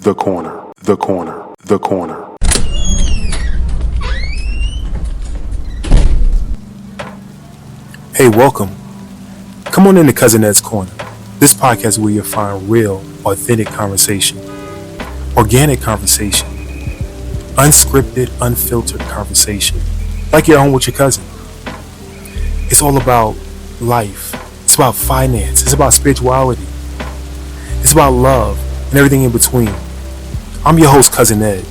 The corner, the corner, the corner. Hey, welcome. Come on into Cousin Ed's Corner. This podcast is where you'll find real, authentic conversation, organic conversation, unscripted, unfiltered conversation, like you're home with your cousin. It's all about life. It's about finance. It's about spirituality. It's about love and everything in between. I'm your host, Cousin Ed.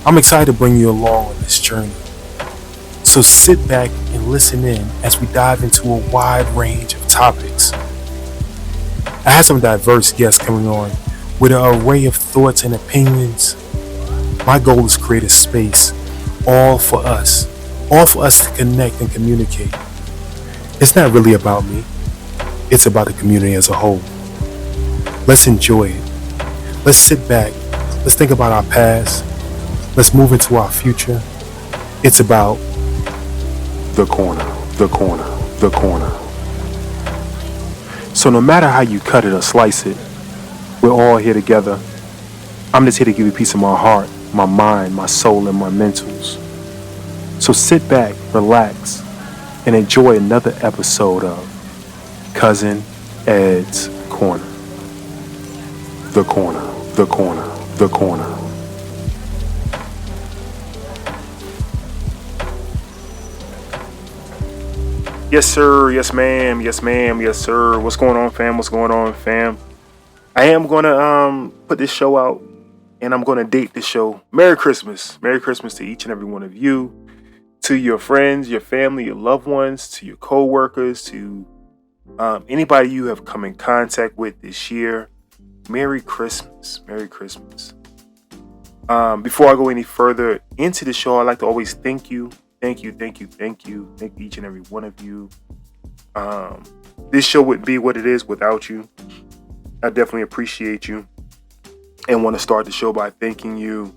I'm excited to bring you along on this journey. So sit back and listen in as we dive into a wide range of topics. I have some diverse guests coming on with an array of thoughts and opinions. My goal is to create a space all for us to connect and communicate. It's not really about me. It's about the community as a whole. Let's enjoy it. Let's sit back. Let's think about our past. Let's move into our future. It's about The corner, the corner, the corner. So no matter how you cut it or slice it, we're all here together. I'm just here to give you a piece of my heart, my mind, my soul, and my mentals. So sit back, relax, and enjoy another episode of Cousin Ed's Corner. The corner, the corner, the corner. Yes, sir. Yes, ma'am. Yes, ma'am. Yes, sir. What's going on, fam? What's going on, fam? I am going to put this show out, and I'm going to date this show. Merry Christmas. Merry Christmas to each and every one of you, to your friends, your family, your loved ones, to your co-workers, to anybody you have come in contact with this year. Merry Christmas. Merry Christmas. Before I go any further into the show, I'd like to always thank you. Thank you each and every one of you. This show wouldn't be what it is without you. I definitely appreciate you and want to start the show by thanking you.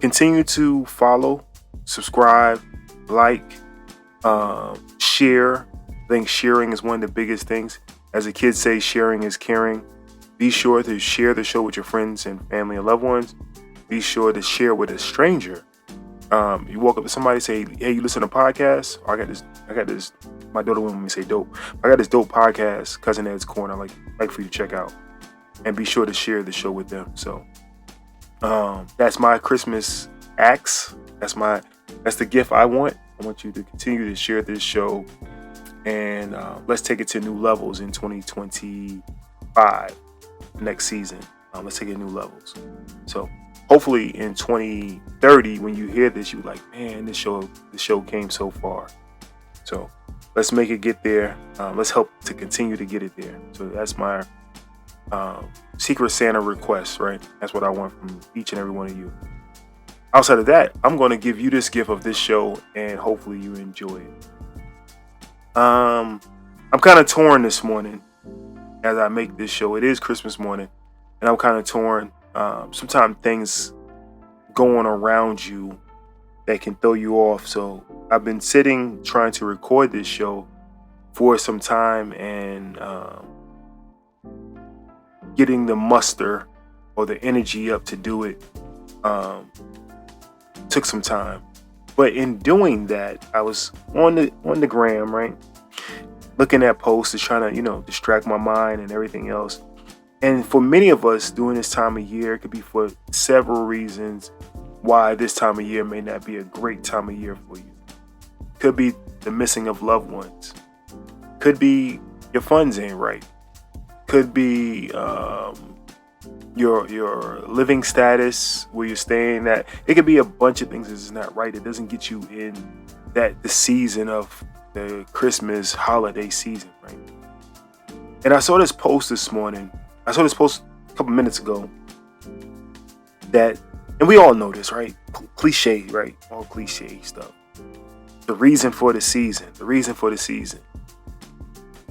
Continue to follow, subscribe, like, share. I think sharing is one of the biggest things. As the kids say, sharing is caring. Be sure to share the show with your friends and family and loved ones. Be sure to share with a stranger. You walk up to somebody, say, "Hey, you listen to podcasts? Or I got this. My daughter wouldn't let me say dope. I got this dope podcast, Cousin Ed's Corner. Like for you to check out, and be sure to share the show with them." So, that's my Christmas axe. That's the gift I want. I want you to continue to share this show, and let's take it to new levels in 2025, next season. Let's take it to new levels. So. Hopefully in 2030, when you hear this, you're like, man, this show came so far. So let's make it get there. Let's help to continue to get it there. So that's my Secret Santa request, right? That's what I want from each and every one of you. Outside of that, I'm going to give you this gift of this show, and hopefully you enjoy it. I'm kind of torn this morning as I make this show. It is Christmas morning, and I'm kind of torn. Sometimes things going around you that can throw you off. So I've been sitting trying to record this show for some time, and getting the muster or the energy up to do it took some time. But in doing that, I was on the gram, right, looking at posts, just trying to distract my mind and everything else. And for many of us during this time of year, it could be for several reasons why this time of year may not be a great time of year for you. Could be the missing of loved ones. Could be your funds ain't right. Could be your living status, where you're staying. That it could be a bunch of things that's not right. It doesn't get you in the season of the Christmas holiday season, right? And I saw this post this morning. I saw this post a couple minutes ago and we all know this, right? Cliche, right? All cliche stuff. The reason for the season.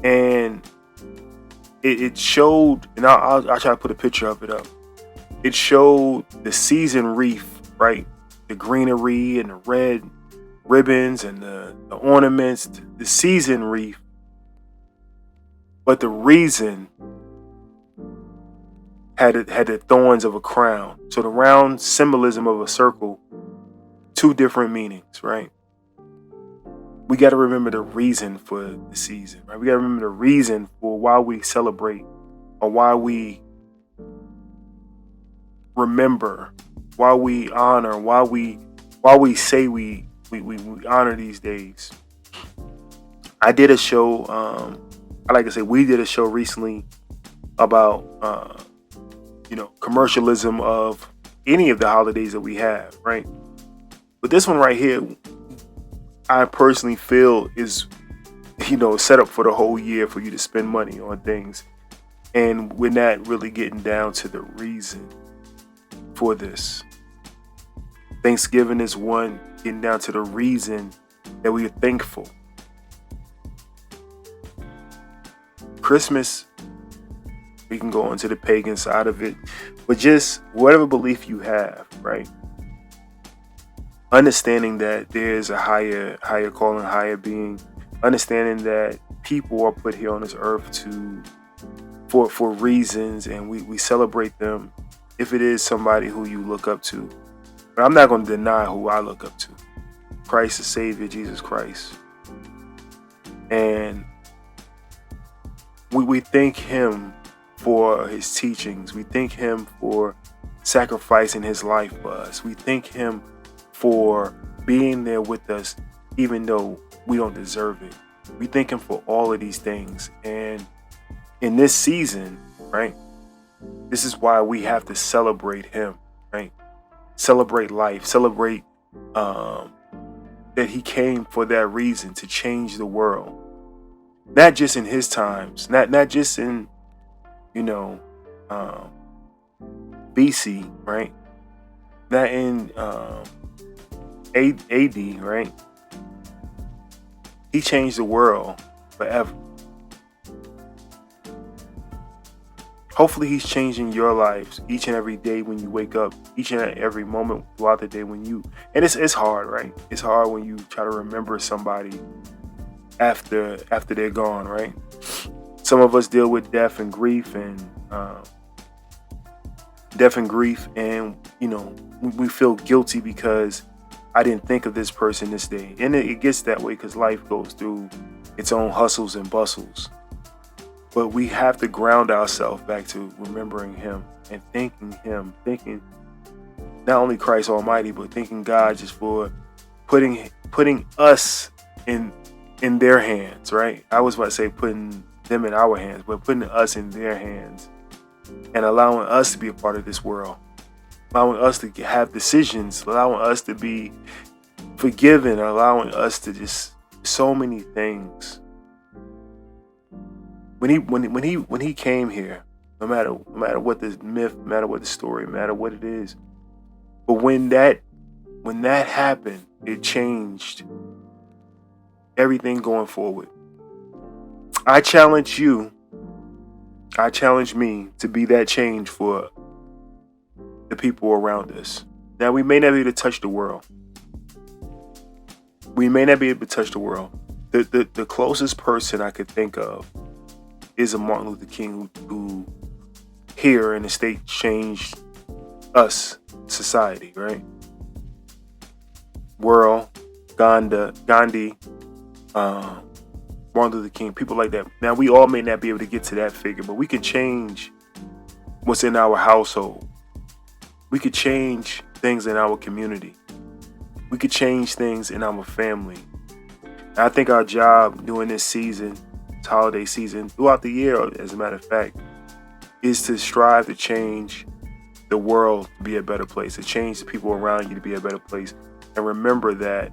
And it showed, and I'll try to put a picture of it up. It showed the season wreath, right? The greenery and the red ribbons and the ornaments, the season wreath. But the reason had the thorns of a crown. So the round symbolism of a circle, two different meanings, right? We got to remember the reason for the season, right? We got to remember the reason for why we celebrate, or why we remember, why we honor, why we say we honor these days. I did a show, we did a show recently about commercialism of any of the holidays that we have, right? But this one right here, I personally feel is, set up for the whole year for you to spend money on things. And we're not really getting down to the reason for this. Thanksgiving is one, getting down to the reason that we are thankful. Christmas, we can go into the pagan side of it, but just whatever belief you have, right? Understanding that there's a higher calling, higher being, understanding that people are put here on this earth for reasons, and we celebrate them if it is somebody who you look up to. But I'm not going to deny who I look up to. Christ the Savior, Jesus Christ. And we thank him for his teachings. We thank him for sacrificing his life for us. We thank him for being there with us even though we don't deserve it. We thank him for all of these things. And in this season, right, this is why we have to celebrate him, right? Celebrate life, celebrate that he came for that reason, to change the world. Not just in his times, not just in BC, right? Not in AD, right? He changed the world forever. Hopefully he's changing your lives each and every day when you wake up, each and every moment throughout the day and it's hard, right? It's hard when you try to remember somebody after they're gone, right? Some of us deal with death and grief and we feel guilty because I didn't think of this person this day. And it gets that way because life goes through its own hustles and bustles. But we have to ground ourselves back to remembering him and thanking not only Christ Almighty, but thanking God just for putting us in their hands, right? I was about to say putting them in our hands, but putting us in their hands and allowing us to be a part of this world, allowing us to have decisions, allowing us to be forgiven, allowing us to just so many things. When he came here, no matter what the myth, no matter what the story, no matter what it is, but when that happened, it changed everything going forward. I challenge me to be that change for the people around us. Now, we may not be able to touch the world. The closest person I could think of is a Martin Luther King who here in the state changed us, society, right? World, Gandhi, Martin Luther King, people like that. Now, we all may not be able to get to that figure, but we can change what's in our household. We could change things in our community. We could change things in our family. And I think our job during this season, this holiday season, throughout the year, as a matter of fact, is to strive to change the world to be a better place, to change the people around you to be a better place. And remember that,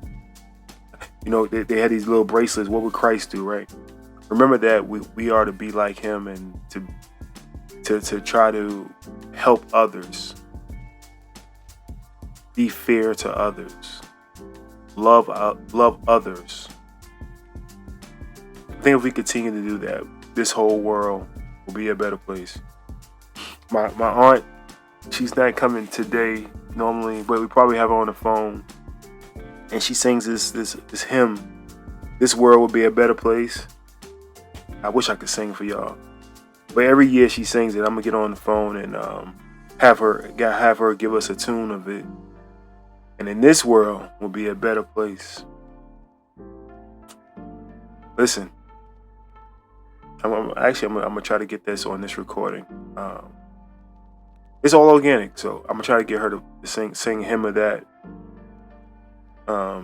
they had these little bracelets. What would Christ do, right? Remember that we are to be like him and to try to help others, be fair to others, love others. I think if we continue to do that, this whole world will be a better place. My aunt, she's not coming today normally, but we probably have her on the phone. And she sings this hymn, "This world will be a better place." I wish I could sing for y'all. But every year she sings it. I'm gonna get on the phone and have her give us a tune of it. And in this world will be a better place. Listen, I'm gonna try to get this on this recording. It's all organic, so I'm gonna try to get her to sing a hymn of that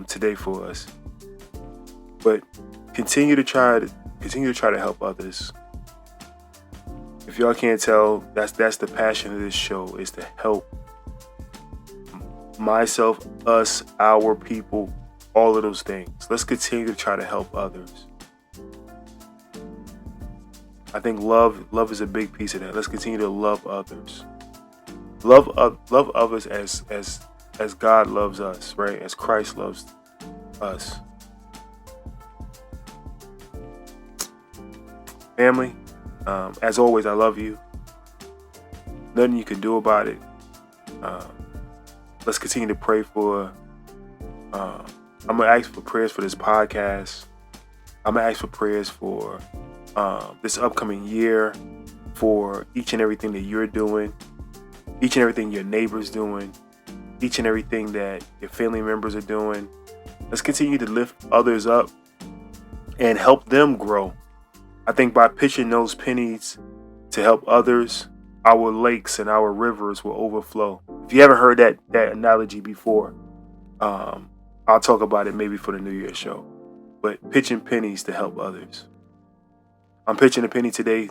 today for us. But continue to try to help others. If y'all can't tell, that's the passion of this show, is to help myself, us, our people, all of those things. Let's continue to try to help others. I think love is a big piece of that. Let's continue to love others. Love others as God loves us, right? As Christ loves us. Family, as always, I love you. Nothing you can do about it. Let's continue to pray for. I'm gonna ask for prayers for this podcast. I'm gonna ask for prayers for this upcoming year, for each and everything that you're doing, each and everything your neighbor's doing, each and everything that your family members are doing. Let's continue to lift others up and help them grow. I think by pitching those pennies to help others, our lakes and our rivers will overflow. If you haven't heard that analogy before, I'll talk about it maybe for the New Year's show. But pitching pennies to help others. I'm pitching a penny today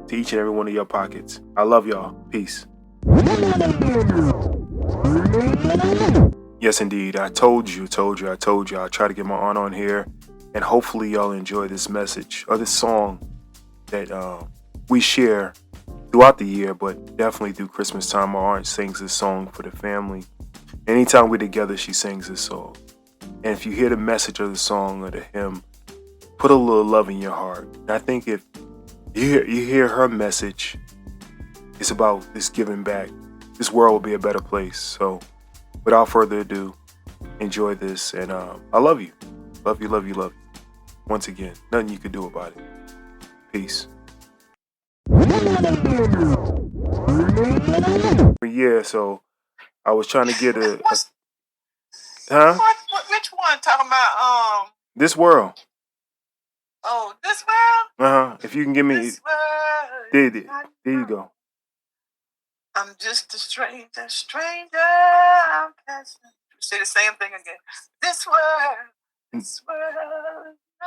to each and every one of your pockets. I love y'all. Peace. Yes, indeed. I told you. I'll try to get my aunt on here. And hopefully y'all enjoy this message or this song that we share throughout the year, but definitely through Christmas time. My aunt sings this song for the family. Anytime we're together, she sings this song. And if you hear the message of the song or the hymn, put a little love in your heart. And I think if you hear her message, it's about this giving back. This world will be a better place. So without further ado, enjoy this. And I love you. Love you. Once again, nothing you can do about it. Peace. Yeah, so I was trying to get a huh? Which one? Talking about This world. Oh, this world. If you can give me This world. there you go. I'm just a stranger. I'm passing. Say the same thing again. This world.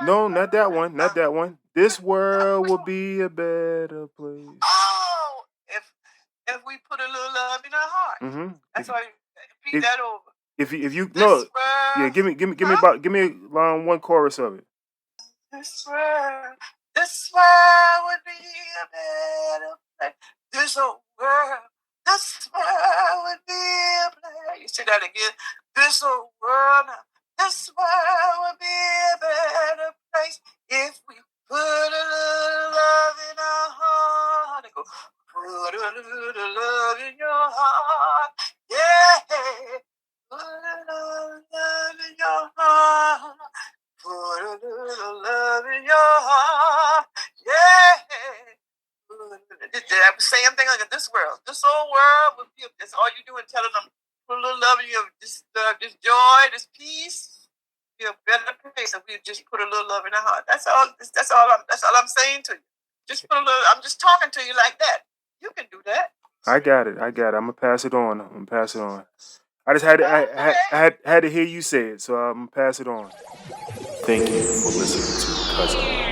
No, not that one. This world will be a better place. Oh, if we put a little love in our heart. Mm-hmm. That's why. Repeat that over. If you this no, world, yeah, give me one chorus of it. This world would be a better place. This world would be a place. You say that again. This world would be a better place if we put a little love in our heart. Go, put a little love in your heart. Yeah. Put a little love in your heart. Put a little love in your heart. Yeah. The same thing like this world. This whole world would be, that's all you do and telling them, put a little love in you, this joy, this peace, be a better place if we just put a little love in our heart. That's all I'm saying to you. Just put a little, I'm just talking to you like that. You can do that. I got it. I'm gonna pass it on. I just had to, I had to hear you say it, so I'm gonna pass it on. Thank you for listening to Cousin.